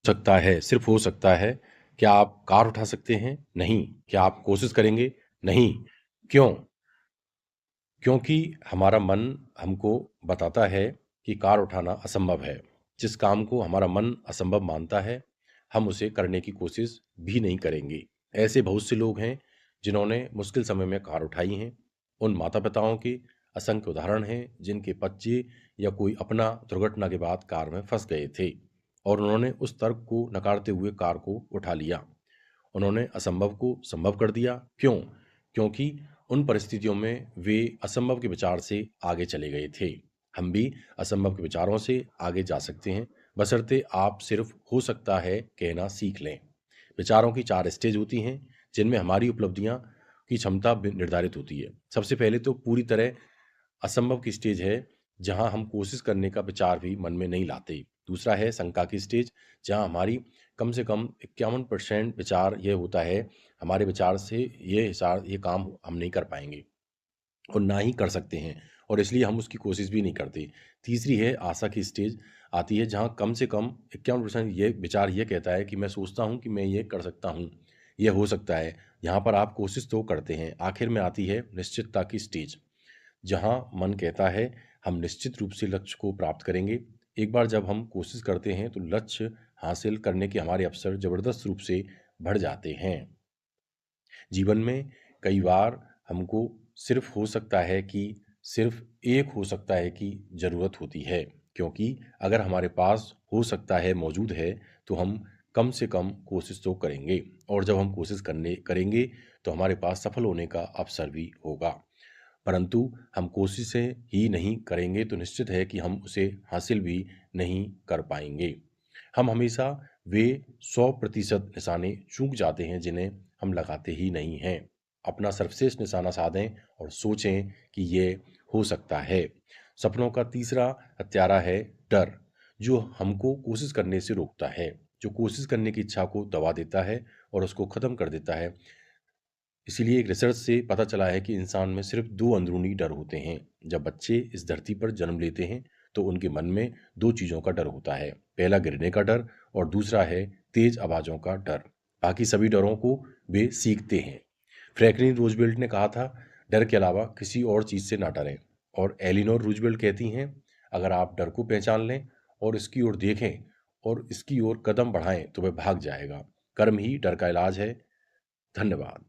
सकता है, सिर्फ हो सकता है। क्या आप कार उठा सकते हैं? नहीं। क्या आप कोशिश करेंगे? नहीं। क्यों? क्योंकि हमारा मन हमको बताता है कि कार उठाना असंभव है। जिस काम को हमारा मन असंभव मानता है, हम उसे करने की कोशिश भी नहीं करेंगे। ऐसे बहुत से लोग हैं जिन्होंने मुश्किल समय में कार उठाई हैं। उन माता-पिताओं के असंख्य उदाहरण हैं जिनके बच्चे या कोई अपना दुर्घटना के बाद कार में फँस गए थे और उन्होंने उस तर्क को नकारते हुए कार को उठा लिया। उन्होंने असंभव को संभव कर दिया। क्यों? क्योंकि उन परिस्थितियों में वे असंभव के विचार से आगे चले गए थे। हम भी असंभव के विचारों से आगे जा सकते हैं, बशर्ते आप सिर्फ हो सकता है कहना सीख लें। विचारों की 4 स्टेज होती हैं, जिनमें हमारी उपलब्धियां की क्षमता निर्धारित होती है। सबसे पहले तो पूरी तरह असंभव की स्टेज है, जहां हम कोशिश करने का विचार भी मन में नहीं लाते। दूसरा है शंका की स्टेज, जहां हमारी कम से कम 51% विचार ये होता है, हमारे विचार से ये काम हम नहीं कर पाएंगे और ना ही कर सकते हैं और इसलिए हम उसकी कोशिश भी नहीं करते। तीसरी है आशा की स्टेज आती है, जहाँ कम से कम 51% ये विचार ये कहता है कि मैं सोचता हूँ कि मैं ये कर सकता हूँ, ये हो सकता है। यहाँ पर आप कोशिश तो करते हैं। आखिर में आती है निश्चितता की स्टेज, जहाँ मन कहता है हम निश्चित रूप से लक्ष्य को प्राप्त करेंगे। एक बार जब हम कोशिश करते हैं तो लक्ष्य हासिल करने के हमारे अवसर जबरदस्त रूप से बढ़ जाते हैं। जीवन में कई बार हमको सिर्फ हो सकता है कि सिर्फ एक हो सकता है की ज़रूरत होती है, क्योंकि अगर हमारे पास हो सकता है मौजूद है, तो हम कम से कम कोशिश तो करेंगे और जब हम कोशिश करने करेंगे, तो हमारे पास सफल होने का अवसर भी होगा। परंतु हम कोशिशें ही नहीं करेंगे तो निश्चित है कि हम उसे हासिल भी नहीं कर पाएँगे। हम हमेशा वे 100% निशाने चूक जाते हैं जिन्हें हम लगाते ही नहीं हैं। अपना सर्वश्रेष्ठ निशाना साधें और सोचें कि ये हो सकता है। सपनों का तीसरा हत्यारा है डर, जो हमको कोशिश करने से रोकता है, जो कोशिश करने की इच्छा को दबा देता है और उसको ख़त्म कर देता है। इसीलिए एक रिसर्च से पता चला है कि इंसान में सिर्फ 2 अंदरूनी डर होते हैं। जब बच्चे इस धरती पर जन्म लेते हैं, तो उनके मन में 2 चीज़ों का डर होता है। पहला गिरने का डर और दूसरा है तेज़ आवाज़ों का डर। बाकी सभी डरों को वे सीखते हैं। फ्रैंकलिन रूज़वेल्ट ने कहा था, "डर के अलावा किसी और चीज़ से ना डरें।" और एलिनोर रूज़वेल्ट कहती हैं, "अगर आप डर को पहचान लें और इसकी ओर देखें और इसकी ओर कदम बढ़ाएँ, तो वह भाग जाएगा। कर्म ही डर का इलाज है।" धन्यवाद।